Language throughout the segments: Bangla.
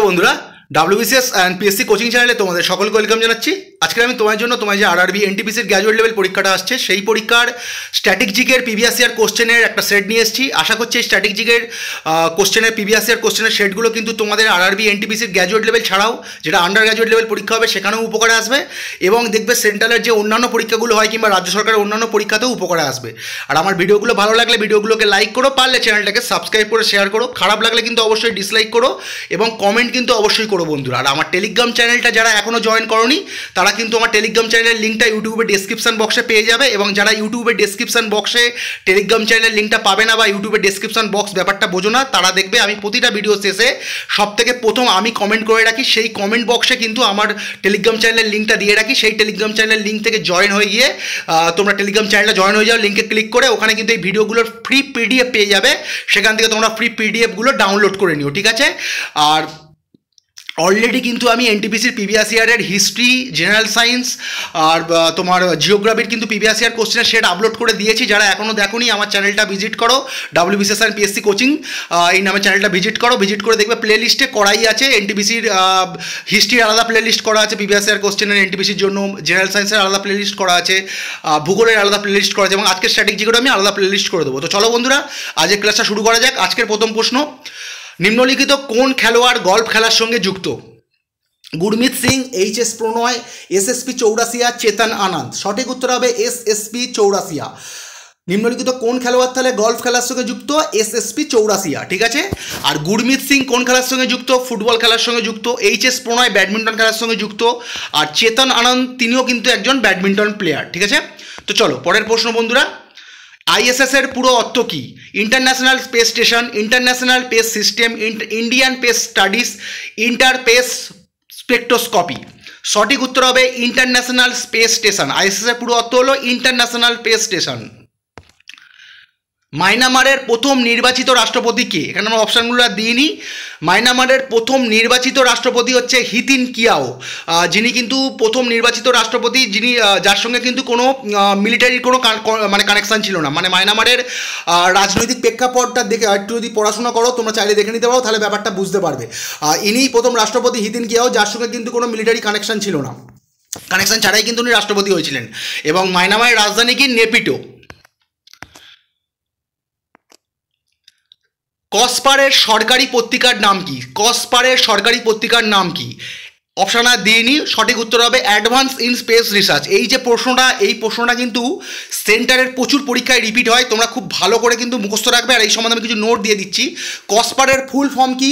বন্ধুরা, WBCS অ্যান্ড PSC কোচিং চ্যানেলে তোমাদের সকলকে ওয়েলকাম জানাচ্ছি। আজকে আমি তোমার জন্য যে RRB NTPCর গ্র্যাজুয়েট লেভেল পরীক্ষাটা আসছে সেই পরীক্ষার স্ট্র্যাটেজিকের প্রিভিয়াস ইয়ার কোশ্চেনের একটা সেট নিয়ে এসেছি। আশা করছি এই স্ট্র্যাটেজিকের কোশ্চেনের প্রিভিয়াস ইয়ার কোশ্চেনের সেটগুলো কিন্তু তোমাদের RRB NTPCর গ্র্যাজুয়েট লেভেল ছাড়াও যেটা আন্ডার গ্র্যাজুয়েট লেভেল পরীক্ষা হবে সেখানেও উপকারে আসবে, এবং দেখবে সেন্ট্রালের যে অন্যান্য পরীক্ষাগুলো হয় কিংবা রাজ্য সরকারের অন্যান্য পরীক্ষাতেও উপকারে আসবে। আর আমার ভিডিওগুলো ভালো লাগলে ভিডিওগুলোকে লাইক করো, পারলে চ্যানেলটাকে সাবস্ক্রাইব করে শেয়ার করো, খারাপ লাগলে কিন্তু অবশ্যই ডিসলাইক করো এবং কমেন্ট কিন্তু অবশ্যই করো বন্ধুরা। আর আমার টেলিগ্রাম চ্যানেলটা যারা এখনও জয়েন করোনি তারা কিন্তু আমার টেলিগ্রাম চ্যানেলের লিঙ্কটা ইউটিউবের ডেসক্রিপশন বক্সে পেয়ে যাবে, এবং যারা ইউটিউবের ডেসক্রিপশন বক্সে টেলিগ্রাম চ্যানেলের লিঙ্কটা পাবে না বা ইউটিউবের ডেসক্রিপশন বক্স ব্যাপারটা বোঝো না, তারা দেখবে আমি প্রতিটা ভিডিও শেষে সবথেকে প্রথম আমি কমেন্ট করে রাখি, সেই কমেন্ট বক্সে কিন্তু আমার টেলিগ্রাম চ্যানেলের লিঙ্কটা দিয়ে রাখি। সেই টেলিগ্রাম চ্যানেলের লিঙ্ক থেকে জয়েন হয়ে গিয়ে তোমরা টেলিগ্রাম চ্যানেলটা জয়েন হয়ে যাও, লিঙ্কে ক্লিক করে ওখানে কিন্তু এই ভিডিওগুলোর ফ্রি PDF পেয়ে যাবে, সেখান থেকে তোমরা ফ্রি PDFগুলো ডাউনলোড করে নিও, ঠিক আছে? আর অলরেডি কিন্তু আমি NTPCর প্রিভিয়াস ইয়ারের হিস্ট্রি, জেনারেল সায়েন্স আর তোমার জিওগ্রাফির কিন্তু প্রিভিয়াস ইয়ার কোশ্চেনের সেট আপলোড করে দিয়েছি। যারা এখনও দেখোনি আমার চ্যানেলটা ভিজিট করো, WBCS অ্যান্ড PSC কোচিং এই নামে চ্যানেলটা ভিজিট করো। ভিজিট করে দেখবে প্লে লিস্টে করাই আছে, NTPCর হিস্ট্রির আলাদা প্লে লিস্ট করা আছে, প্রিভিয়াস ইয়ার কোশ্চেনের NTPCর জন্য জেনারেল সায়েন্সের আলাদা প্লে লিস্ট করা আছে, ভূগোলের আলাদা প্লে লিস্ট করা আছে, এবং আজকের স্ট্র্যাটেজিগুলো আমি আলাদা প্লে লিস্ট করে দেবো। তো চলো বন্ধুরা, আজকের ক্লাসটা শুরু করা যাক। আজকের প্রথম প্রশ্ন, নিম্নলিখিত কোন খেলোয়াড় গল্ফ খেলার সঙ্গে যুক্ত? গুরমিত সিং, HS প্রণয়, SSP চৌরাসিয়া, চেতন আনন্দ। সঠিক উত্তর হবে SSP চৌরাসিয়া। নিম্নলিখিত কোন খেলোয়াড় তাহলে গল্ফ খেলার সঙ্গে যুক্ত? SSP চৌরাসিয়া, ঠিক আছে? আর গুরমিত সিং কোন খেলার সঙ্গে যুক্ত? ফুটবল খেলার সঙ্গে যুক্ত। HS প্রণয় ব্যাডমিন্টন খেলার সঙ্গে যুক্ত। আর চেতন আনন্দ তিনিও কিন্তু একজন ব্যাডমিন্টন প্লেয়ার, ঠিক আছে? তো চলো পরের প্রশ্ন বন্ধুরা, ISS এর পুরো অর্থ কি? International space station, international space system, Indian space studies, interspace spectroscopy. সঠিক উত্তর হবে ইন্টারন্যাশনাল স্পেস স্টেশন। ISS এর পুরো অর্থ হলো ইন্টারন্যাশনাল স্পেস স্টেশন। মায়ানমারের প্রথম নির্বাচিত রাষ্ট্রপতি কে? এখানে আমরা অপশানগুলো দিইনি। মায়ানমারের প্রথম নির্বাচিত রাষ্ট্রপতি হচ্ছে হিতিন কিয়াও, যিনি কিন্তু প্রথম নির্বাচিত রাষ্ট্রপতি, যিনি যার সঙ্গে কিন্তু কোনো মিলিটারির কোনো মানে কানেকশান ছিল না। মানে মায়ানমারের রাজনৈতিক প্রেক্ষাপটটা দেখে একটু যদি পড়াশোনা করো তোমরা চাইলে দেখে নিতে পারো, তাহলে ব্যাপারটা বুঝতে পারবে। ইনিই প্রথম রাষ্ট্রপতি হিতিন কিয়াও, যার সঙ্গে কিন্তু কোনো মিলিটারি কানেকশান ছিল না, কানেকশান ছাড়াই কিন্তু উনি রাষ্ট্রপতি হয়েছিলেন। এবং মায়ানমারের রাজধানী কি? নেপিটো। কসপারের সরকারি পত্রিকার নাম কি? কসপারের সরকারি পত্রিকার নাম কি? অপশান আর দিইনি, সঠিক উত্তর হবে অ্যাডভান্স ইন স্পেস রিসার্চ। এই যে প্রশ্নটা, এই প্রশ্নটা কিন্তু সেন্টারের প্রচুর পরীক্ষায় রিপিট হয়, তোমরা খুব ভালো করে কিন্তু মুখস্থ রাখবে। আর এই সম্বন্ধে আমি কিছু নোট দিয়ে দিচ্ছি। কসপারের ফুল ফর্ম কি?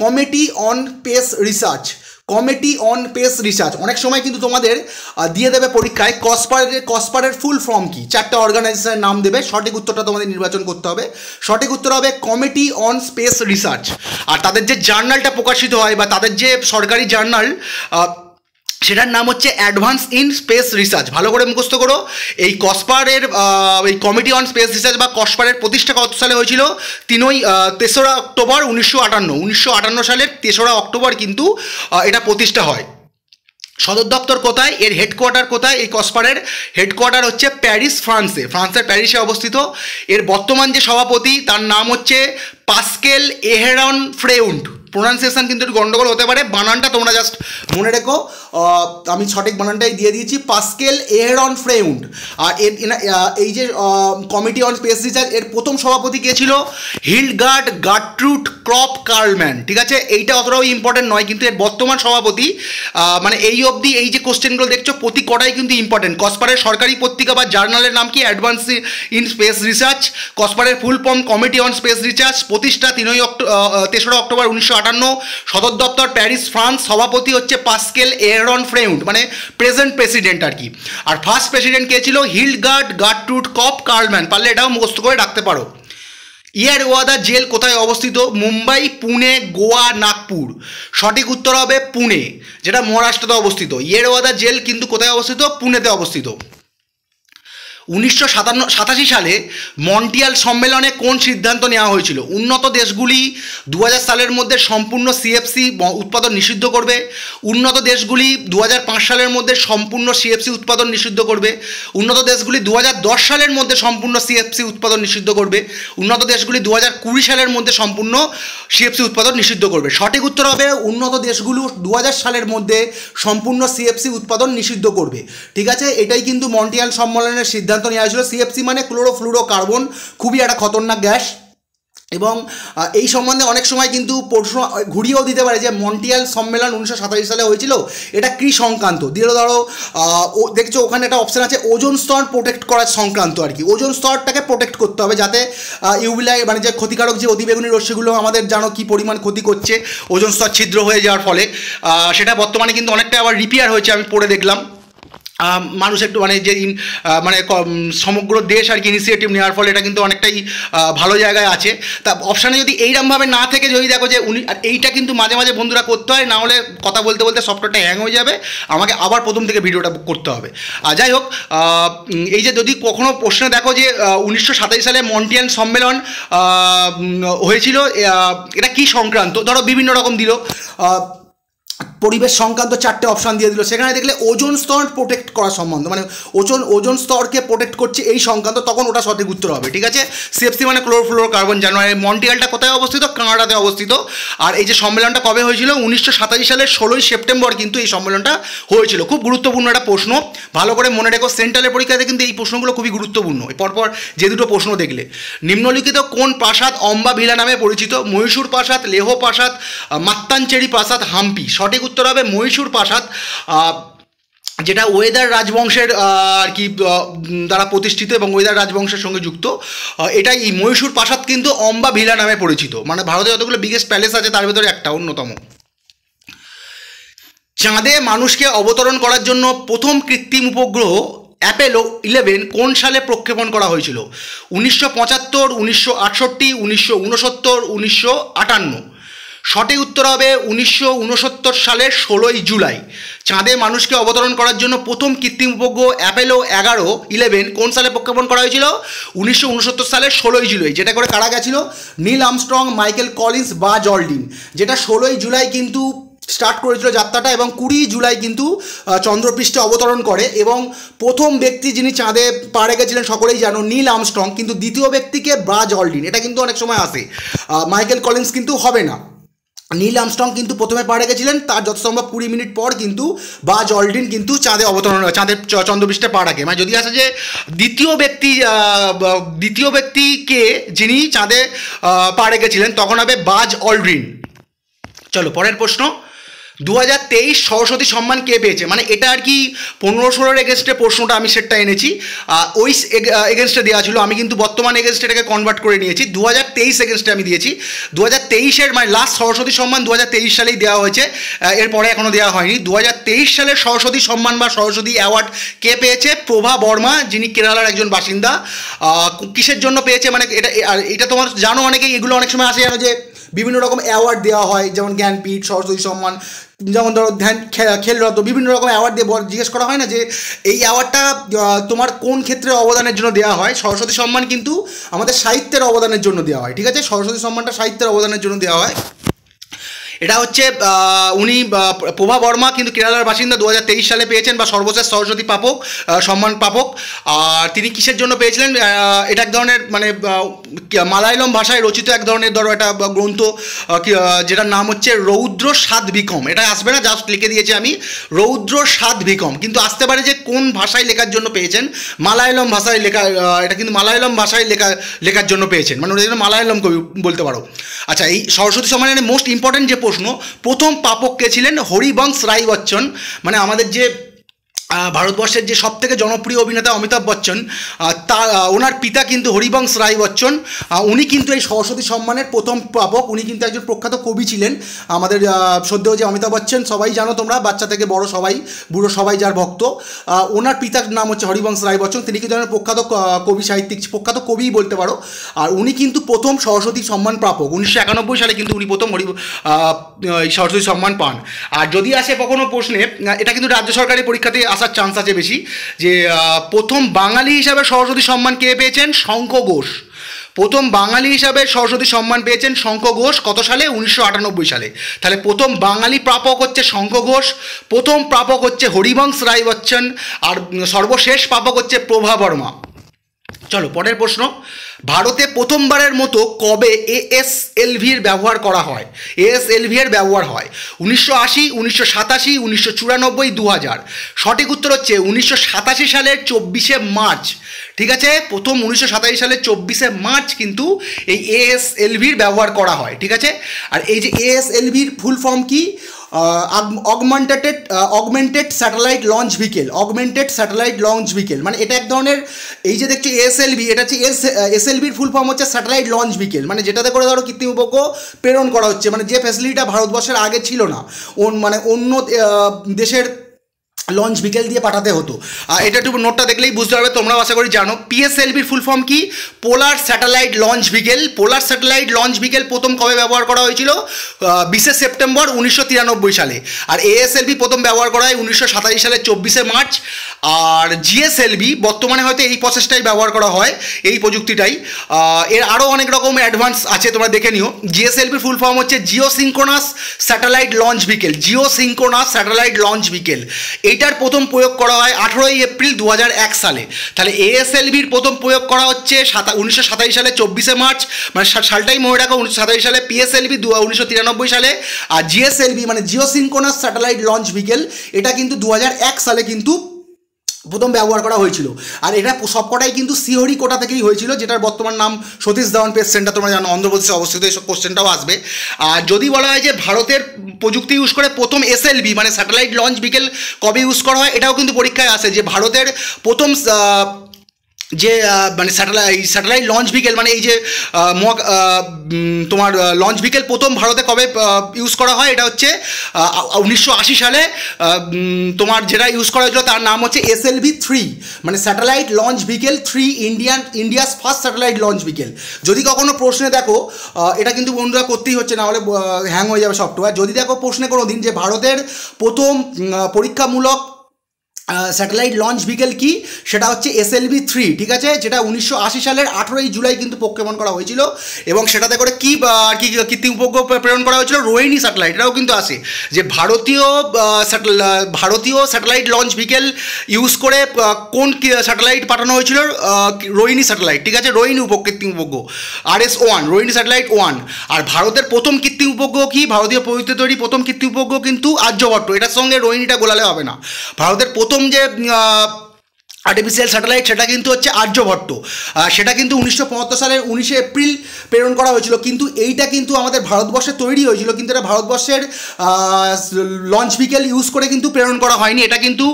Committee on space research. Committee on space research. অনেক সময় কিন্তু তোমাদের দিয়ে দেবে পরীক্ষায় কসপারের ফুল ফর্ম কি, চারটা অর্গানাইজেশনের নাম দেবে, সঠিক উত্তরটা তোমাদের নির্বাচন করতে হবে। সঠিক উত্তর হবে কমিটি অন স্পেস রিসার্চ। আর তাদের যে জার্নালটা প্রকাশিত হয় বা তাদের যে সরকারি জার্নাল, সেটার নাম হচ্ছে অ্যাডভান্স ইন স্পেস রিসার্চ। ভালো করে মুখস্থ করো। এই কসপারের এই কমিটি অন স্পেস রিসার্চ বা কসপারের প্রতিষ্ঠা কত সালে হয়েছিল? 3রা অক্টোবর 1958। 1958 সালের 3রা অক্টোবর কিন্তু এটা প্রতিষ্ঠা হয়। সদর দপ্তর কোথায়? এর হেডকোয়ার্টার কোথায়? এই কসপারের হেডকোয়ার্টার হচ্ছে প্যারিস, ফ্রান্সে। ফ্রান্সের প্যারিসে অবস্থিত। এর বর্তমান যে সভাপতি তার নাম হচ্ছে পাস্কেল এহেরন ফ্রেউন্ড। প্রোনাউন্সিয়েশন কিন্তু একটু গন্ডগোল হতে পারে, বানানটা তোমরা জাস্ট মনে রেখো, আমি সঠিক বানানটাই দিয়ে দিয়েছি, পাস্কেল এহেরন ফ্রেউন্ড। আর এই যে কমিটি অন স্পেস রিসার্চ এর প্রথম সভাপতি কে ছিল? হিল্ডগার্ড গার্ট্রুড ক্রপ কার্লম্যান, ঠিক আছে? এইটা অতটাও ইম্পর্টেন্ট নয়, কিন্তু এর বর্তমান সভাপতি মানে এই অবধি এই যে কোশ্চেনগুলো দেখছো প্রতি কটাই কিন্তু ইম্পর্টেন্ট। কসপারের সরকারি পত্রিকা বা জার্নালের নাম কি? Advance in space research. কসপারের full form committee on space research. প্রতিষ্ঠা 3রা অক্টোবর 1958। সদর দপ্তর প্যারিস, ফ্রান্স। সভাপতি হচ্ছে পাস্কেল এহেরন ফ্রেউন্ড, মানে প্রেজেন্ট প্রেসিডেন্ট আর কি। আর ফার্স্ট প্রেসিডেন্ট কে ছিল? হিল্ডগার্ড গার্ট্রুড ক্রপ কার্লম্যান। পারলে এটাও মুখস্থ করে রাখতে পারো। ইয়ারওয়াদা জেল কোথায় অবস্থিত? মুম্বাই, পুনে, গোয়া, নাগপুর। সঠিক উত্তর হবে পুনে, যেটা মহারাষ্ট্রতে অবস্থিত। ইয়ারওয়াদা জেল কিন্তু কোথায় অবস্থিত? পুনেতে অবস্থিত। 1987 সালে মন্ট্রিয়াল সম্মেলনে কোন সিদ্ধান্ত নেওয়া হয়েছিল? উন্নত দেশগুলি 2000 সালের মধ্যে সম্পূর্ণ সিএফসি উৎপাদন নিষিদ্ধ করবে। উন্নত দেশগুলি 2005 সালের মধ্যে সম্পূর্ণ সিএফসি উৎপাদন নিষিদ্ধ করবে। উন্নত দেশগুলি 2010 সালের মধ্যে সম্পূর্ণ সিএফসি উৎপাদন নিষিদ্ধ করবে। উন্নত দেশগুলি 2020 সালের মধ্যে সম্পূর্ণ সিএফসি উৎপাদন নিষিদ্ধ করবে। সঠিক উত্তর হবে উন্নত দেশগুলো 2000 সালের মধ্যে সম্পূর্ণ সিএফসি উৎপাদন নিষিদ্ধ করবে। ঠিক আছে, এটাই কিন্তু মন্ট্রিয়াল সম্মেলনের সিদ্ধান্ত নেওয়া হয়েছিল। সিএফসি মানে ক্লোরোফ্লুরোকার্বন, খুবই একটা খতরনাক গ্যাস। এবং এই সম্বন্ধে অনেক সময় কিন্তু প্রশ্ন ঘুরিয়েও দিতে পারে যে মন্ট্রিয়াল সম্মেলন 1987 সালে হয়েছিল, এটা কী সংক্রান্ত দিল। ধরো দেখছো ওখানে একটা অপশান আছে ওজোন স্তর প্রোটেক্ট করার সংক্রান্ত আর কি। ওজোন স্তরটাকে প্রোটেক্ট করতে হবে যাতে ইউভিলাই মানে যে ক্ষতিকারক যে অতিবেগুনি রশ্মিগুলো আমাদের জানো কী পরিমাণ ক্ষতি করছে ওজোন স্তর ছিদ্র হয়ে যাওয়ার ফলে, সেটা বর্তমানে কিন্তু অনেকটা আবার রিপেয়ার হয়েছে, আমি পড়ে দেখলাম। মানুষ একটু মানে যে মানে সমগ্র দেশ আর কি ইনিশিয়েটিভ নেওয়ার ফলে এটা কিন্তু অনেকটাই ভালো জায়গায় আছে। তা অপশানে যদি এইরকমভাবে না থেকে যদি দেখো যে এইটা কিন্তু মাঝে মাঝে বন্ধুরা করতে হয়, না হলে কথা বলতে বলতে সফটওয়্যারটা হ্যাং হয়ে যাবে, আমাকে আবার প্রথম থেকে ভিডিওটা করতে হবে। আর যাই হোক, এই যে যদি কখনো প্রশ্ন দেখো যে 1927 সালে মন্ট্রিয়াল সম্মেলন হয়েছিল, এটা কি সংক্রান্ত, ধরো বিভিন্ন রকম দিল, পরিবেশ সংক্রান্ত 4টে অপশান দিয়ে দিল, সেখানে দেখলে ওজোন স্তর প্রোটেক্ট করা সম্বন্ধ মানে ওজোন স্তরকে প্রোটেক্ট করছে এই সংক্রান্ত, তখন ওটা সঠিক উত্তর হবে। ঠিক আছে, সিএফসি মানে ক্লোরোফ্লুরোকার্বন। জানো মন্ট্রিয়ালটা কোথায় অবস্থিত? কানাডাতে অবস্থিত। আর এই যে সম্মেলনটা কবে হয়েছিল? 1987 সালের 16ই সেপ্টেম্বর কিন্তু এই সম্মেলনটা হয়েছিল। খুব গুরুত্বপূর্ণ একটা প্রশ্ন, ভালো করে মনে রেখো, সেন্ট্রালের পরীক্ষাতে কিন্তু এই প্রশ্নগুলো খুবই গুরুত্বপূর্ণ। পরপর যে দুটো প্রশ্ন দেখলে, নিম্নলিখিত কোন প্রাসাদ অম্বা ভিলা নামে পরিচিত? মহীশূর প্রাসাদ, লেহ প্রাসাদ, মাত্তাঞ্চেরি প্রাসাদ, হাম্পি। সঠিক উত্তর হবে মহীশূর প্রাসাদ, যেটা ওয়েদার রাজবংশের আর কি দ্বারা প্রতিষ্ঠিত এবং ওয়েদার রাজবংশের সঙ্গে যুক্ত। এটাই এই মহীশূর প্রাসাদ কিন্তু অম্বা ভিলা নামে পরিচিত, মানে ভারতে যতগুলো বিগেস্ট প্যালেস আছে তার ভিতরে একটা অন্যতম। চাঁদে মানুষকে অবতরণ করার জন্য প্রথম কৃত্রিম উপগ্রহ অ্যাপোলো 11 কোন সালে প্রক্ষেপণ করা হয়েছিল? 1975, 1968, 1969, 1958। সঠিক উত্তর হবে 1969 সালের 16ই জুলাই। চাঁদে মানুষকে অবতরণ করার জন্য প্রথম কৃত্রিম উপগ্রহ অ্যাপোলো 11 কোন সালে প্রক্ষেপণ করা হয়েছিল? 1969 সালের 16ই জুলাই। যেটা করে কারা গেছিল? Neil Armstrong, Michael Collins, Buzz Aldrin. যেটা 16ই জুলাই কিন্তু স্টার্ট করেছিল যাত্রাটা, এবং 20 জুলাই কিন্তু চন্দ্রপৃষ্ঠে অবতরণ করে। এবং প্রথম ব্যক্তি যিনি চাঁদে পা রেখেছিলেন সকলেই জানো, নীল আর্মস্ট্রং, কিন্তু দ্বিতীয় ব্যক্তিকে বাজ অলড্রিন। এটা কিন্তু অনেক সময় আসে, মাইকেল কলিন্স কিন্তু হবে না। নীল আর্মস্ট্রং কিন্তু প্রথমে পা রেখেছিলেন, তার যত সম্ভব 20 মিনিট পর কিন্তু বাজ অলড্রিন কিন্তু চাঁদে অবতরণ, চাঁদের চন্দ্রপৃষ্ঠে পা রাখে। মানে যদি আসে যে দ্বিতীয় ব্যক্তিকে যিনি চাঁদে পা রেখেছিলেন তখন হবে বাজ অলড্রিন। চলো পরের প্রশ্ন, 2023 সরস্বতী সম্মান কে পেয়েছে? মানে এটা আর কি 15-16 এগেনস্টে প্রশ্নটা আমি সেটটা এনেছি, ওই এগেনস্টে দেওয়া ছিল, আমি কিন্তু বর্তমান এগেনস্টে এটাকে কনভার্ট করে নিয়েছি। 2023 এগেনস্টে আমি দিয়েছি। 2023-এর মানে লাস্ট সরস্বতী সম্মান 2023 সালেই দেওয়া হয়েছে, এরপরে এখনও দেওয়া হয়নি। 2023 সালের সরস্বতী সম্মান বা সরস্বতী অ্যাওয়ার্ড কে পেয়েছে? প্রভা বর্মা, যিনি কেরালার একজন বাসিন্দা। কিসের জন্য পেয়েছে? মানে এটা তোমার জানো অনেকেই, এগুলো অনেক সময় আসে জানো যে বিভিন্ন রকম অ্যাওয়ার্ড দেওয়া হয়, যেমন জ্ঞানপীঠ, সরস্বতী সম্মান, যেমন ধরো ধ্যান খেলরত্ন, বিভিন্ন রকম অ্যাওয়ার্ড দিয়ে জিজ্ঞেস করা হয় না যে এই অ্যাওয়ার্ডটা তোমার কোন ক্ষেত্রে অবদানের জন্য দেওয়া হয়। সরস্বতী সম্মান কিন্তু আমাদের সাহিত্যের অবদানের জন্য দেওয়া হয়। ঠিক আছে, সরস্বতী সম্মানটা সাহিত্যের অবদানের জন্য দেওয়া হয়। এটা হচ্ছে উনি প্রভা বর্মা কিন্তু কেরালার বাসিন্দা, 2023 সালে পেয়েছেন, বা সর্বশেষ সরস্বতী প্রাপক, সম্মান প্রাপক। আর তিনি কিসের জন্য পেয়েছিলেন? এটা এক ধরনের মানে মালায়ালম ভাষায় রচিত এক ধরনের ধরো একটা গ্রন্থ, যেটার নাম হচ্ছে রৌদ্র সাধভিকম। এটা আসবে না, জাস্ট লিখে দিয়েছি আমি রৌদ্র সাধভিকম, কিন্তু আসতে পারে যে কোন ভাষায় লেখার জন্য পেয়েছেন? মালায়ালম ভাষায় লেখা, এটা কিন্তু মালায়ালম ভাষায় লেখার জন্য পেয়েছেন, মানে ওই জন্য মালায়ালম কবি বলতে পারো। আচ্ছা, এই সরস্বতী সম্মানের মোস্ট ইম্পর্টেন্ট যে প্রশ্ন, প্রথম প্রাপক কে ছিলেন? হরিবংশ রায় বচ্চন, মানে আমাদের যে ভারতবর্ষের যে সবথেকে জনপ্রিয় অভিনেতা অমিতাভ বচ্চন, তার ওনার পিতা কিন্তু হরিবংশ রায় বচ্চন। উনি কিন্তু এই সরস্বতী সম্মানের প্রথম প্রাপক। উনি কিন্তু একজন প্রখ্যাত কবি ছিলেন। আমাদের সদ্য যে অমিতাভ বচ্চন সবাই জানো তোমরা, বাচ্চা থেকে বড় সবাই, বুড়ো সবাই যার ভক্ত। ওনার পিতার নাম হচ্ছে হরিবংশ রায় বচ্চন। তিনি কিন্তু প্রখ্যাত কবি, সাহিত্যিক, প্রখ্যাত কবিই বলতে পারো। আর উনি কিন্তু প্রথম সরস্বতী সম্মান প্রাপক। 1991 সালে কিন্তু উনি প্রথম সরস্বতী সম্মান পান। আর যদি আসে কখনো প্রশ্নে, এটা কিন্তু রাজ্য সরকারি পরীক্ষাতে আসা আসার চান্স আছে বেশি, যে প্রথম বাঙালি হিসাবে সরস্বতী সম্মান কে পেয়েছেন? শঙ্খ ঘোষ। প্রথম বাঙালি হিসাবে সরস্বতী সম্মান পেয়েছেন শঙ্খ ঘোষ। কত সালে? 1998 সালে। তাহলে প্রথম বাঙালি প্রাপক হচ্ছে শঙ্খ ঘোষ, প্রথম প্রাপক হচ্ছে হরিবংশ রায় বচ্চন, আর সর্বশেষ প্রাপক হচ্ছে প্রভা বর্মা। চলো পরের প্রশ্ন, ভারতে প্রথমবারের মতো কবে ASLV এর ব্যবহার করা হয়? ASLV এর ব্যবহার হয় 1980, 1987, 1994, 2000। সঠিক উত্তর হচ্ছে 1987 সালের 24শে মার্চ। ঠিক আছে, প্রথম 1987 সালের 24শে মার্চ কিন্তু এই ASLV এর ব্যবহার করা হয়। ঠিক আছে, আর এই যে ASLV এর ফুল ফর্ম কি? Augmented satellite launch ভিকেল। Augmented satellite launch ভিকেল মানে এটা এক ধরনের, এই যে দেখছো ASLV, এটা হচ্ছে SLV এর ফুল ফর্ম হচ্ছে স্যাটেলাইট লঞ্চ ভিকেল, মানে যেটাতে করে ধরো কৃত্রিম উপগ্রহ প্রেরণ করা হচ্ছে, মানে যে ফ্যাসিলিটিটা ভারতবর্ষের আগে ছিল না, মানে অন্য দেশের লঞ্চ ভিকেল দিয়ে পাঠাতে হতো। এটা একটু নোটটা দেখলেই বুঝতে পারবে, তোমরাও আশা করি জানো। PSLV এর ফুল ফর্ম কি? Polar satellite launch ভিকেল। Polar satellite launch ভিকেল প্রথম কবে ব্যবহার করা হয়েছিল? 20শে সেপ্টেম্বর 1993 সালে। আর ASLV প্রথম ব্যবহার করা হয় 1987 সালের 24শে মার্চ। আর GSLV বর্তমানে হয়তো এই প্রসেসটাই ব্যবহার করা হয়, এই প্রযুক্তিটাই। এর আরও অনেক রকম অ্যাডভান্স আছে, তোমরা দেখে নিও। GSLV ফুল ফর্ম হচ্ছে Jio synchronous satellite launch ভিকেল। Jio synchronous satellite launch ভিকেল, এইটার প্রথম প্রয়োগ করা হয় 18 এপ্রিল 2001 সালে। তাহলে ASLV এর প্রথম প্রয়োগ করা হচ্ছে 1927 সালে 24শে মার্চ, মানে সালটাই মনে রাখো 1927 সালে। PSLV 1993 সালে। আর GSLV মানে জিও সিঙ্ক্রোনাস স্যাটেলাইট লঞ্চ ভিকেল, এটা কিন্তু 2001 সালে কিন্তু প্রথম ব্যবহার করা হয়েছিল। আর এটা সবকটাই কিন্তু শ্রীহরিকোটা থেকেই হয়েছিল, যেটার বর্তমান নাম সতীশ ধাওয়ান স্পেস সেন্টার। তোমরা জানো অন্ধ্রপ্রদেশে অবস্থিত, এইসব কোশ্চেনটাও আসবে। আর যদি বলা হয় যে ভারতের প্রযুক্তি ইউজ করে প্রথম SLV মানে স্যাটেলাইট লঞ্চ ভিকেল কবে ইউজ করা হয়, এটাও কিন্তু পরীক্ষায় আসে, যে ভারতের প্রথম যে মানে স্যাটেলাইট লঞ্চ ভিকেল মানে এই যে তোমার লঞ্চ ভিকেল প্রথম ভারতে কবে ইউজ করা হয়, এটা হচ্ছে 1980 সালে। তোমার যেটা ইউজ করা হয়েছিল তার নাম হচ্ছে SLV 3 মানে satellite launch ভিকেল 3, India's first satellite launch ভিকেল। যদি কখনো প্রশ্নে দেখো, এটা কিন্তু বন্ধুরা করতেই হচ্ছে, না হলে হ্যাং হয়ে যাবে সফটওয়্যার। যদি দেখো প্রশ্নে কোনো দিন যে ভারতের প্রথম পরীক্ষামূলক স্যাটেলাইট লঞ্চ ভিকেল কি, সেটা হচ্ছে SLV 3। ঠিক আছে, যেটা 1980 সালের 18 জুলাই কিন্তু প্রক্ষেপণ করা হয়েছিল। এবং সেটাতে করে কি কৃত্রিম উপগ্রহ প্রেরণ করা হয়েছিল? রোহিণী স্যাটেলাইট। এটাও কিন্তু আসে যে ভারতীয় স্যাটেলাইট লঞ্চ ভিকেল ইউজ করে কোন স্যাটেলাইট পাঠানো হয়েছিল? রোহিণী স্যাটেলাইট। ঠিক আছে, রোহিণী কৃত্রিম উপগ্রহ RS-1, রোহিণী স্যাটেলাইট 1। আর ভারতের প্রথম কৃত্রিম উপগ্রহ কি? ভারতীয় প্রযুক্তি তৈরি প্রথম কৃত্রিম উপগ্রহ কিন্তু আর্যভট্ট। এটার সঙ্গে রোহিণীটা গোলালে হবে না। ভারতের প্রথম যে আর্টিফিশিয়াল স্যাটেলাইট সেটা কিন্তু হচ্ছে আর্যভট্ট। সেটা কিন্তু 1975 সালের 19শে এপ্রিল প্রেরণ করা হয়েছিল। কিন্তু এইটা কিন্তু আমাদের ভারতবর্ষে তৈরি হয়েছিল, কিন্তু এটা ভারতবর্ষের লঞ্চ ভিকেল ইউজ করে কিন্তু প্রেরণ করা হয়নি। এটা কিন্তু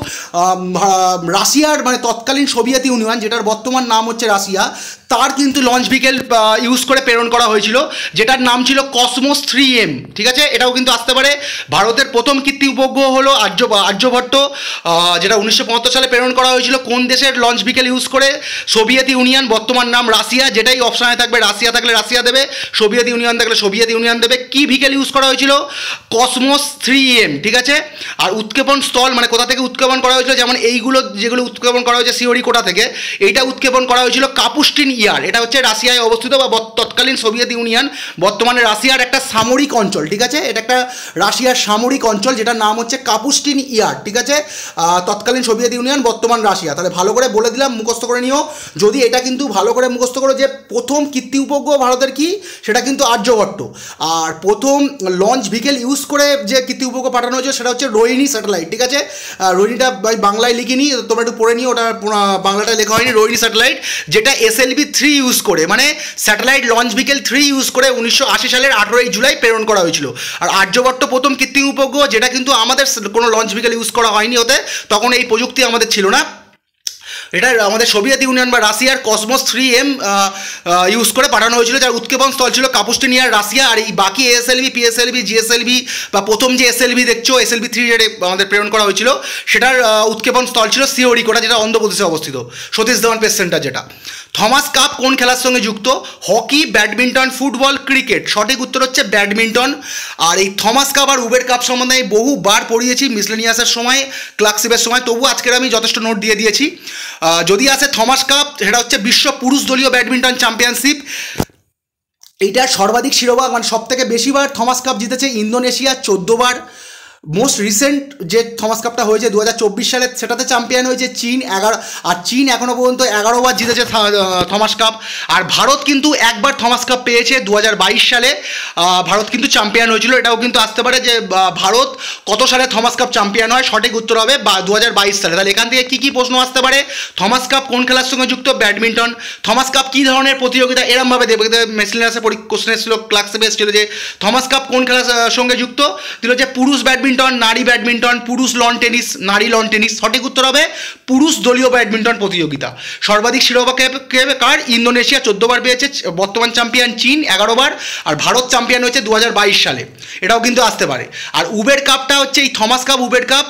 রাশিয়ার মানে তৎকালীন সোভিয়েত ইউনিয়ন, যেটার বর্তমান নাম হচ্ছে রাশিয়া, তার কিন্তু লঞ্চ ভিকেল ইউজ করে প্রেরণ করা হয়েছিল, যেটার নাম ছিল কসমোস 3M। ঠিক আছে, এটাও কিন্তু আসতে পারে। ভারতের প্রথম কৃত্রিম উপগ্রহ হলো আর্যভট্ট, যেটা 1975 সালে প্রেরণ করা হয়েছিল। কোন দেশের লঞ্চ ভিকেল ইউজ করে? সোভিয়েত ইউনিয়ন, বর্তমান নাম রাশিয়া। যেটাই অপশানে থাকবে, রাশিয়া থাকলে রাশিয়া দেবে, সোভিয়েত ইউনিয়ন থাকলে সোভিয়েত ইউনিয়ন দেবে। কি ভিকেল ইউজ করা হয়েছিল? Cosmos 3M। ঠিক আছে, আর উৎক্ষেপণ স্থল মানে কোথা থেকে উৎক্ষেপণ করা হয়েছিল? যেমন এইগুলো যেগুলো উৎক্ষেপণ করা হয়েছে শ্রীহরিকোটা থেকে, এইটা উৎক্ষেপণ করা হয়েছিল কাপুস্টিন ইয়ার। এটা হচ্ছে রাশিয়ায় অবস্থিত বা তৎকালীন সোভিয়েত ইউনিয়ন, বর্তমানে রাশিয়ার একটা সামরিক অঞ্চল। ঠিক আছে, এটা একটা রাশিয়ার সামরিক অঞ্চল, যেটার নাম হচ্ছে কাপুস্টিন ইয়ার। ঠিক আছে, তৎকালীন সোভিয়েত ইউনিয়ন, বর্তমান রাশিয়া। তাহলে ভালো করে বলে দিলাম, মুখস্থ করে নিও। যদি এটা কিন্তু ভালো করে মুখস্থ করো যে প্রথম কৃত্রিম উপগ্রহ ভারতের কি, সেটা কিন্তু আর্যভট্ট। আর প্রথম লঞ্চ ভিকেল ইউজ করে যে কৃত্রিম উপগ্রহ পাঠানো হয়েছে সেটা হচ্ছে রোহিণী স্যাটেলাইট। ঠিক আছে, রোহিণীটা বাংলায় লিখিনি, তোমরা একটু পড়ে নিও, ওটা বাংলাটা লেখা হয়নি। রোহিণী স্যাটেলাইট, যেটা SLV 3 ইউজ করে মানে স্যাটেলাইট লঞ্চ ভিকেল 3 ইউজ করে 1980 সালের 18 জুলাই প্রেরণ করা হয়েছিল। আর আর্যভট্ট প্রথম কৃত্রিম উপগ্রহ, যেটা কিন্তু আমাদের কোনো লঞ্চ ভিকেল ইউজ করা হয়নি ওতে, তখন এই প্রযুক্তি আমাদের ছিল না। এটা আমাদের সোভিয়েত ইউনিয়ন বা রাশিয়ার কসমোস 3M ইউজ করে পাঠানো হয়েছিল, যার উৎক্ষেপণ স্থল ছিল কাপুস্টিনিয়ার রাশিয়া। আর এই বাকি ASLV, PSLV, GSLV বা প্রথম যে SLV দেখছো SLV-3 যেটা আমাদের প্রেরণ করা হয়েছিল, সেটার উৎক্ষেপণ স্থল ছিল শ্রীহরিকোটা, যেটা অন্ধ্রপ্রদেশে অবস্থিত, সতীশ ধাওয়ান স্পেস সেন্টার যেটা। থমাস কাপ কোন খেলার সঙ্গে যুক্ত? Hockey, badminton, football, cricket. সঠিক উত্তর হচ্ছে ব্যাডমিন্টন। আর এই থমাস কাপ আর উবের কাপ সম্বন্ধে আমি বহুবার পড়িয়েছি মিসলেনিয়াসের সময়, ক্লার্কশিপের সময়, তবু আজকের আমি যথেষ্ট নোট দিয়ে দিয়েছি। যদি আসে থমাস কাপ, সেটা হচ্ছে বিশ্ব পুরুষ দলীয় ব্যাডমিন্টন চ্যাম্পিয়নশিপ। এইটার সর্বাধিক শিরোপা মানে সব থেকে বেশিবার থমাস কাপ জিতেছে ইন্দোনেশিয়া, 14 বার। মোস্ট রিসেন্ট যে থমাস কাপটা হয়েছে 2024 সালে, সেটাতে চ্যাম্পিয়ন হয়েছে চীন, 11। আর চীন এখনও পর্যন্ত 11 বার জিতেছে থমাস কাপ। আর ভারত কিন্তু একবার থমাস কাপ পেয়েছে 2022 সালে, ভারত কিন্তু চ্যাম্পিয়ন হয়েছিল। এটাও কিন্তু আসতে পারে যে ভারত কত সালে থমাস কাপ চ্যাম্পিয়ন হয়, সঠিক উত্তর হবে 2022 সালে। তাহলে এখান থেকে কী প্রশ্ন আসতে পারে? থমাস কাপ কোন খেলার সঙ্গে যুক্ত? ব্যাডমিন্টন। থমাস কাপ কী ধরনের প্রতিযোগিতা? এরমভাবে দেবে, মেসলিনাসে কোশ্চেন এসেছিল, ক্লার্কশিপে এসেছিল যে থমাস কাপ কোন খেলার সঙ্গে যুক্ত, দিল যে পুরুষ ব্যাডমিন্টন, নারী ব্যাডমিন্টন, পুরুষ লন টেনিস, নারী লন টেনিস। সঠিক উত্তর হবে পুরুষ দলীয় ব্যাডমিন্টন প্রতিযোগিতা। সর্বাধিক শিরোপা কার? ইন্দোনেশিয়া 14 বার পেয়েছে, বর্তমান চ্যাম্পিয়ন চীন 11 বার, আর ভারত চ্যাম্পিয়ন হয়েছে 2022 সালে। এটাও কিন্তু আসতে পারে। আর উবের কাপটা হচ্ছে এই থমাস কাপ, উবের কাপ,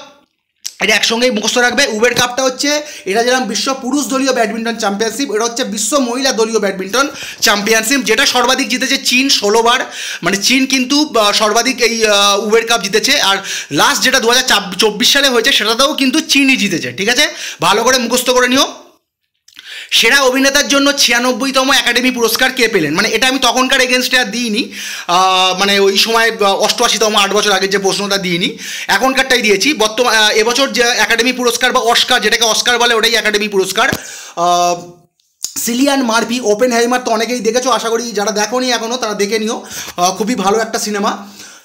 এটা একসঙ্গেই মুখস্থ রাখবে। উবের কাপটা হচ্ছে, এটা যেরকম বিশ্ব পুরুষ দলীয় ব্যাডমিন্টন চ্যাম্পিয়নশিপ, এটা হচ্ছে বিশ্ব মহিলা দলীয় ব্যাডমিন্টন চ্যাম্পিয়নশিপ, যেটা সর্বাধিক জিতেছে চীন 16 বার। মানে চীন কিন্তু সর্বাধিক এই উবের কাপ জিতেছে। আর লাস্ট যেটা 2024 সালে হয়েছে, সেটাতেও কিন্তু চীনই জিতেছে। ঠিক আছে, ভালো করে মুখস্থ করে নিও। সেরা অভিনেতার জন্য 96তম একাডেমি পুরস্কার কে পেলেন? মানে এটা আমি তখনকার এগেনস্টে আর দিইনি, মানে ওই সময় 88তম, 8 বছর আগের যে প্রশ্নটা দিইনি, এখনকারটাই দিয়েছি। এবছর যে একাডেমি পুরস্কার বা অস্কার, যেটাকে অস্কার বলে, ওটাই একাডেমি পুরস্কার। সিলিয়ান মার্ফি, ওপেনহাইমার তো অনেকেই দেখেছো, আশা করি যারা দেখোনি এখনও তারা দেখে নিও, খুবই ভালো একটা সিনেমা।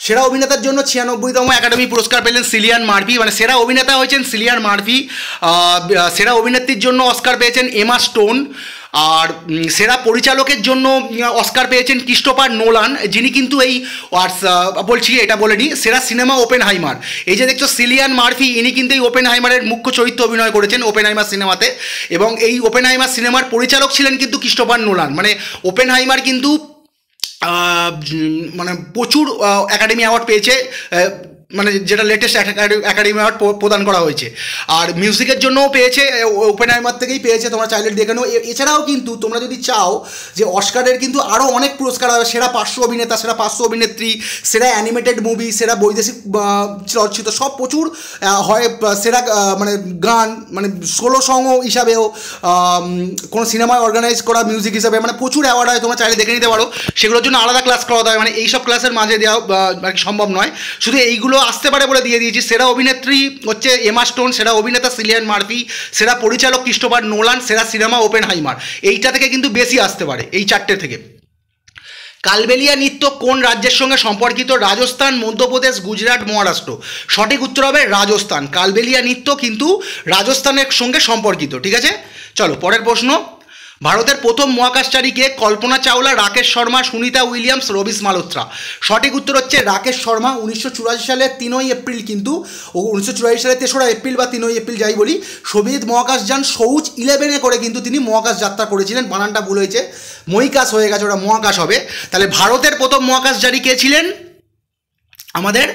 সেরা অভিনেতার জন্য 96তম একাডেমি পুরস্কার পেলেন সিলিয়ান মার্ফি, মানে সেরা অভিনেতা হয়েছেন সিলিয়ান মার্ফি। সেরা অভিনেত্রীর জন্য অস্কার পেয়েছেন এমা স্টোন। আর সেরা পরিচালকের জন্য অস্কার পেয়েছেন ক্রিস্টোফার নোলান, যিনি কিন্তু এই বলছি এটা বলে নিই, সেরা সিনেমা ওপেনহাইমার। এই যে দেখছো সিলিয়ান মার্ফি, ইনি কিন্তু এই ওপেনহাইমারের মুখ্য চরিত্র অভিনয় করেছেন ওপেনহাইমার সিনেমাতে। এবং এই ওপেনহাইমার সিনেমার পরিচালক ছিলেন কিন্তু ক্রিস্টোফার নোলান। মানে ওপেনহাইমার কিন্তু মানে প্রচুর একাডেমি অ্যাওয়ার্ড পেয়েছে, মানে যেটা লেটেস্ট একাডেমি অ্যাওয়ার্ড প্রদান করা হয়েছে। আর মিউজিকের জন্যও পেয়েছে, ওপেনহাইমার থেকেই পেয়েছে, তোমরা চাইলে দেখে নাও। এছাড়াও কিন্তু তোমরা যদি চাও যে অস্কারের কিন্তু আরও অনেক পুরস্কার হবে, সেরা 500 অভিনেতা, সেরা 500 অভিনেত্রী, সেরা অ্যানিমেটেড মুভি, সেরা বৈদেশিক চলচ্চিত্র, সব প্রচুর হয়। সেরা মানে গান, মানে সোলো সং হিসাবেও, কোনো সিনেমায় অর্গানাইজ করা মিউজিক হিসাবে, মানে প্রচুর অ্যাওয়ার্ড হয়, তোমরা চাইলে দেখে নিতে পারো। সেগুলোর জন্য আলাদা ক্লাস করা হয়, মানে এইসব ক্লাসের মাঝে দেওয়া সম্ভব নয়, শুধু এইগুলো আসতে পারে বলে দিয়ে দিয়েছি। সেরা অভিনেত্রী হচ্ছে এমা স্টোন, সেরা অভিনেতা সিলিয়ান মার্ফি, সেরা পরিচালক ক্রিস্টোফার নোলান, সেরা সিনেমা ওপেনহাইমার। এইটা থেকে কিন্তু বেশি আসতে পারে, এই 4টে থেকে। কালবেলিয়া নৃত্য কোন রাজ্যের সঙ্গে সম্পর্কিত? রাজস্থান, মধ্যপ্রদেশ, গুজরাট, মহারাষ্ট্র। সঠিক উত্তর হবে রাজস্থান। কালবেলিয়া নৃত্য কিন্তু রাজস্থানের সঙ্গে সম্পর্কিত। ঠিক আছে, চলো পরের প্রশ্ন। ভারতের প্রথম মহাকাশচারীকে? Kalpana Chawla, Rakesh Sharma, Sunita Williams, rubbish Malhotra. সঠিক উত্তর হচ্ছে রাকেশ শর্মা। 1984 সালে 3ই এপ্রিল কিন্তু, 1984 সালে 3রা এপ্রিল বা 3ই এপ্রিল যাই বলি, সোভিয়েত মহাকাশযান সৌজ 11 করে কিন্তু তিনি মহাকাশ যাত্রা করেছিলেন। বানানটা ভুল হয়েছে, মহিকাশ হয়ে গেছে, ওটা মহাকাশ হবে। তাহলে ভারতের প্রথম মহাকাশচারী কে ছিলেন? আমাদের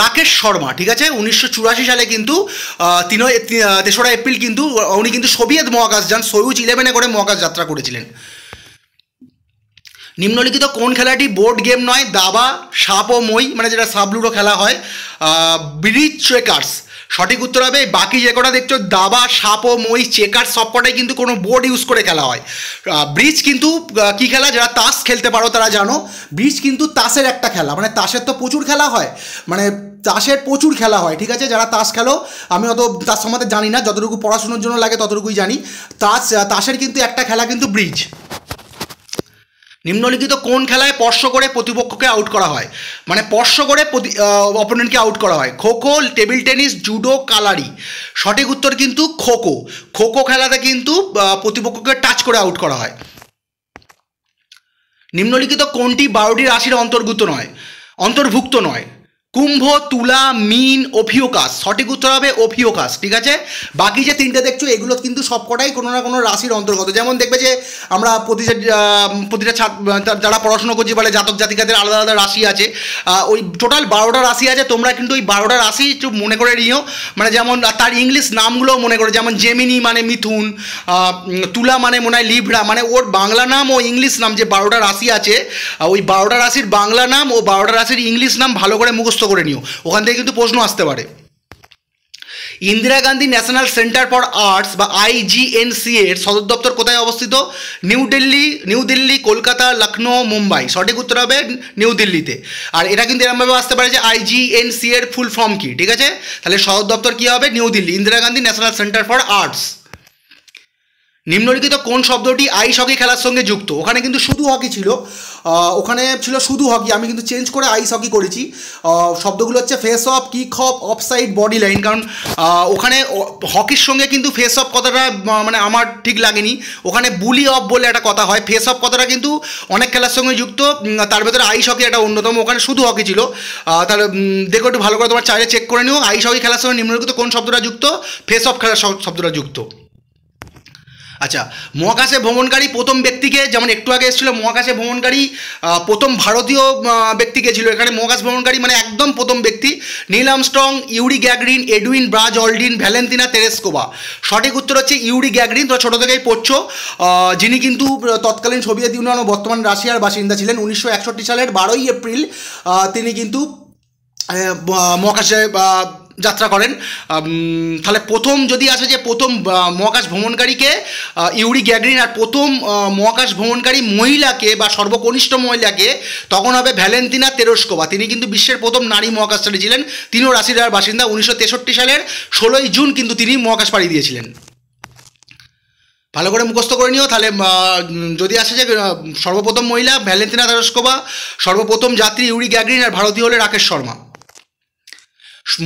রাকেশ শর্মা। ঠিক আছে, 1984 সালে কিন্তু 3রা এপ্রিল কিন্তু উনি কিন্তু সোভিয়েত মহাকাশযান সৌজ 11 করে মহাকাশ যাত্রা করেছিলেন। নিম্নলিখিত কোন খেলাটি বোর্ড গেম নয়? দাবা, সাপ ও মই, মানে যেটা সাবলুডো খেলা হয়, ব্রিজ, চেকার্স। সঠিক উত্তর হবে বাকি যে কটা দেখছো, দাবা, সাপ ও মই, চেকার্স, সবকটাই কিন্তু কোনো বোর্ড ইউজ করে খেলা হয়। ব্রিজ কিন্তু কি খেলা? যারা তাস খেলতে পারো তারা জানো, ব্রিজ কিন্তু তাসের একটা খেলা, মানে তাসের তো প্রচুর খেলা হয়, মানে তাসের প্রচুর খেলা হয়। ঠিক আছে, যারা তাস খেলো, আমি অত তাস সম্বন্ধে জানি না, যতটুকু পড়াশোনার জন্য লাগে ততটুকুই জানি। তাসের কিন্তু একটা খেলা কিন্তু ব্রিজ। নিম্নলিখিত কোন খেলায় স্পর্শ করে প্রতিপক্ষকে আউট করা হয়? মানে স্পর্শ করে অপোনেন্টকে আউট করা হয়। Kho kho, table tennis, judo, kalari. সঠিক উত্তর কিন্তু খোখো। খোখো খেলাতে কিন্তু প্রতিপক্ষকে টাচ করে আউট করা হয়। নিম্নলিখিত কোনটি 12টি রাশির অন্তর্ভুক্ত নয়? কুম্ভ, তুলা, মীন, অফিওকাস। সঠিক উত্তর হবে অফিওকাস। ঠিক আছে, বাকি যে তিনটে দেখছো এগুলো কিন্তু সবকটাই কোনো না কোনো রাশির অন্তর্গত। যেমন দেখবে যে আমরা প্রতিটা যারা পড়াশোনা করছি বলে জাতক জাতিকাদের আলাদা আলাদা রাশি আছে, ওই টোটাল 12টা রাশি আছে। তোমরা কিন্তু ওই 12টা রাশি একটু মনে করে নিও, মানে যেমন তার ইংলিশ নামগুলোও মনে করো, যেমন জেমিনি মানে মিথুন, তুলা মানে মনে হয় লিব্রা, মানে ওর বাংলা নাম ও ইংলিশ নাম যে 12টা রাশি আছে, ওই 12টা রাশির বাংলা নাম ও 12টা রাশির ইংলিশ নাম ভালো করে মুখস্থ করে নিও, ওখান থেকে কিন্তু প্রশ্ন আসতে পারে। Indira Gandhi national centre for arts বা IGNC এর সদর দপ্তর কোথায় অবস্থিত? নিউ দিল্লি, কলকাতা, লখনৌ, মুম্বাই। সঠিক উত্তর হবে নিউ দিল্লিতে। আর এটা কিন্তু এরকমভাবে আসতে পারে যে IGNC এর ফুল ফর্ম কি, ঠিক আছে? তাহলে সদর দপ্তর কি হবে? New Delhi, Indira Gandhi national centre for arts. নিম্নলিখিত কোন শব্দটি আইস হকি খেলার সঙ্গে যুক্ত? ওখানে কিন্তু শুধু হকি ছিল, ওখানে ছিল শুধু হকি, আমি কিন্তু চেঞ্জ করে আইস হকি করেছি। শব্দগুলো হচ্ছে face of, kick off, offside, body line. কারণ ওখানে হকির সঙ্গে কিন্তু ফেস অফ কথাটা মানে আমার ঠিক লাগেনি, ওখানে বুলি অফ বলে একটা কথা হয়, ফেস অফ কথাটা কিন্তু অনেক খেলার সঙ্গে যুক্ত, তার ভেতরে আইস হকি একটা অন্যতম। ওখানে শুধু হকি ছিল। তাহলে দেখো একটু ভালো করে, তোমার চাইলে চেক করে নিও আইস হকি খেলার সঙ্গে নিম্নলিখিত কোন শব্দটা যুক্ত? ফেস অফ খেলার শব্দটা যুক্ত। আচ্ছা, মহাকাশে ভ্রমণকারী প্রথম ব্যক্তিকে, যেমন একটু আগে এসেছিল মহাকাশে ভ্রমণকারী প্রথম ভারতীয় ব্যক্তিকে ছিল, এখানে মহাকাশ ভ্রমণকারী মানে একদম প্রথম ব্যক্তি Neil Armstrong, Yuri Gagarin, Edwin ব্রাজ অল্ডিন, Valentina Tereshkova. সঠিক উত্তর হচ্ছে ইউরি গ্যাগরিন। তোমরা ছোটো থেকেই পড়ছো, যিনি কিন্তু তৎকালীন সোভিয়েত ইউনিয়ন ও বর্তমান রাশিয়ার বাসিন্দা ছিলেন। 1961 সালের 12ই এপ্রিল তিনি কিন্তু মহাকাশে যাত্রা করেন। তাহলে প্রথম যদি আসে যে প্রথম মহাকাশ ভ্রমণকারীকে ইউরি গ্যাগরিন, আর প্রথম মহাকাশ ভ্রমণকারী মহিলাকে বা সর্বকনিষ্ঠ মহিলাকে তখন হবে ভ্যালেন্তিনা তেরেস্কোভা। তিনি কিন্তু বিশ্বের প্রথম নারী মহাকাশচারী ছিলেন, তিনিও রাশিয়ার বাসিন্দা। 1963 সালের 16ই জুন কিন্তু তিনি মহাকাশ পাড়ি দিয়েছিলেন। ভালো করে মুখস্থ করে নিও। তাহলে যদি আসে যে সর্বপ্রথম মহিলা ভ্যালেন্তিনা তেরেস্কোভা, সর্বপ্রথম যাত্রী ইউরি গ্যাগরিন, আর ভারতীয় হলে রাকেশ শর্মা।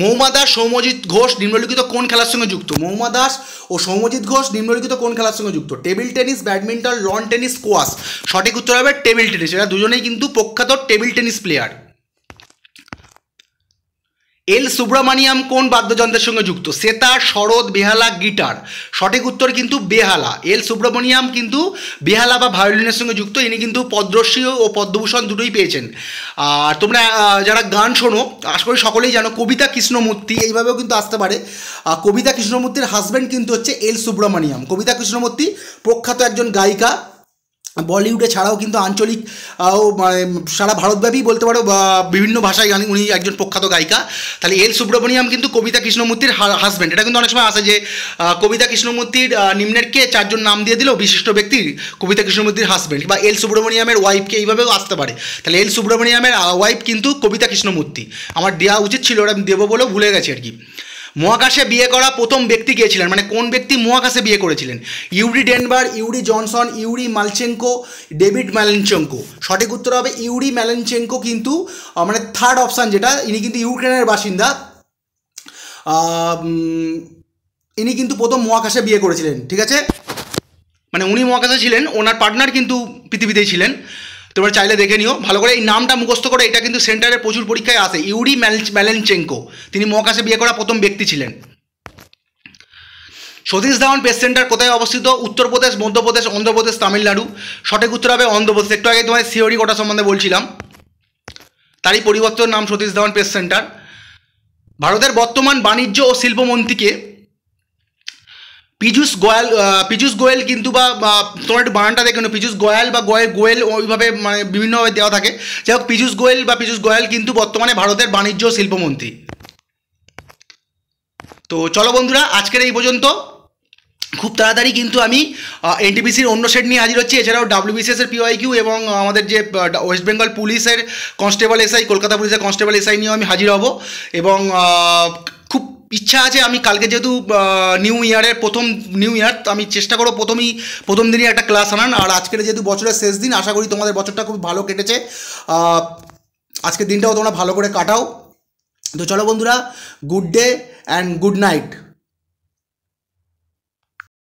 মৌমা দাস, সৌম্যজিৎ ঘোষ নিম্নলিখিত কোন খেলার সঙ্গে যুক্ত? মৌমা দাস ও সৌম্যজিৎ ঘোষ নিম্নলিখিত কোন খেলার সঙ্গে যুক্ত? Table tennis, badminton, loan tennis, squash. সঠিক উত্তর হবে টেবিল টেনিস। এরা দুজনেই কিন্তু প্রখ্যাত টেবিল টেনিস প্লেয়ার। এল সুব্রমণিয়াম কোন বাদ্যযন্ত্রের সঙ্গে যুক্ত? সেতার, সরোদ, বেহালা, গিটার। সঠিক উত্তর কিন্তু বেহালা। এল সুব্রমণিয়াম কিন্তু বেহালা বা ভায়োলিনের সঙ্গে যুক্ত। ইনি কিন্তু পদ্মশ্রী ও পদ্মভূষণ দুটোই পেয়েছেন। আর তোমরা যারা গান শোনো আশা করি সকলেই জানো কবিতা কৃষ্ণমূর্তি, এইভাবেও কিন্তু আসতে পারে। কবিতা কৃষ্ণমূর্তির হাজব্যান্ড কিন্তু হচ্ছে এল সুব্রমণিয়াম। কবিতা কৃষ্ণমূর্তি প্রখ্যাত একজন গায়িকা, বলিউডে ছাড়াও কিন্তু আঞ্চলিক মানে সারা ভারতব্যাপী বলতে পারো বিভিন্ন ভাষায় গান, উনি একজন প্রখ্যাত গায়িকা। তাহলে এল সুব্রমণিয়াম কিন্তু কবিতা কৃষ্ণমূর্তির হাজব্যান্ড। এটা কিন্তু অনেক সময় আসে যে কবিতা কৃষ্ণমূর্তির নিম্নের কে 4 জন নাম দিয়ে দিল বিশিষ্ট ব্যক্তির, কবিতা কৃষ্ণমূর্তির হাজব্যান্ড, বা এল সুব্রমণিয়ামের ওয়াইফকে, এইভাবেও আসতে পারে। তাহলে এল সুব্রমণিয়ামের ওয়াইফ কিন্তু কবিতা কৃষ্ণমূর্তি। আমার দেওয়া উচিত ছিল, ওটা আমি দেবো বলেও ভুলে গেছি আর কি। মহাকাশে বিয়ে করা প্রথম ব্যক্তি কে ছিলেন? মানে কোন ব্যক্তি মহাকাশে বিয়ে করেছিলেন? Yuri Denver, Yuri Johnson, Yuri Malchenko, David Malenchenko. সঠিক উত্তর হবে ইউরি ম্যালেনচেঙ্কো, কিন্তু মানে থার্ড অপশান যেটা, ইনি কিন্তু ইউক্রেনের বাসিন্দা। ইনি কিন্তু প্রথম মহাকাশে বিয়ে করেছিলেন, ঠিক আছে? মানে উনি মহাকাশে ছিলেন, ওনার পার্টনার কিন্তু পৃথিবীতেই ছিলেন। তোমরা চাইলে দেখে নিও ভালো করে, এই নামটা মুখস্থ করে, এটা কিন্তু সেন্টারে প্রচুর পরীক্ষায় আসে। ইউরি ম্যালেনচেঙ্কো, তিনি মহাকাশে বিয়ে করা প্রথম ব্যক্তি ছিলেন। সতীশ ধাওয়ান স্পেস সেন্টার কোথায় অবস্থিত? উত্তরপ্রদেশ, মধ্যপ্রদেশ, অন্ধ্রপ্রদেশ, তামিলনাড়ু। সঠিক উত্তর হবে অন্ধ্রপ্রদেশ। একটু আগে তোমার সিওরি কোটা সম্বন্ধে বলছিলাম, তারই পরিবর্তন নাম সতীশ ধাওয়ান স্পেস সেন্টার। ভারতের বর্তমান বাণিজ্য ও শিল্পমন্ত্রীকে? পীযূষ গোয়েল কিন্তু, বা তোমার একটু বানানটা দেখে নেবো, পীযূষ গোয়াল বা গোয়েল ওইভাবে মানে বিভিন্নভাবে দেওয়া থাকে। যাই হোক, পীযূষ গোয়েল বা পীযূষ গোয়াল কিন্তু বর্তমানে ভারতের বাণিজ্য ও শিল্পমন্ত্রী। তো চলো বন্ধুরা, আজকের এই পর্যন্ত। খুব তাড়াতাড়ি কিন্তু আমি এনটিপিসির অন্য সেট নিয়ে হাজির হচ্ছি। এছাড়াও WBCS এর PYQ এবং আমাদের যে ওয়েস্ট বেঙ্গল পুলিশের কনস্টেবল SI, কলকাতা পুলিশের কনস্টেবল SI নিয়েও আমি হাজির হব। এবং খুব ইচ্ছা আছে, আমি কালকে যেহেতু নিউ ইয়ারের প্রথম নিউ ইয়ার, আমি চেষ্টা করবো প্রথম দিনই একটা ক্লাস আনান। আর আজকের যেহেতু বছরের শেষ দিন, আশা করি তোমাদের বছরটা খুব ভালো কেটেছে, আজকের দিনটাও তোমরা ভালো করে কাটাও। তো চলো বন্ধুরা, good day and good night.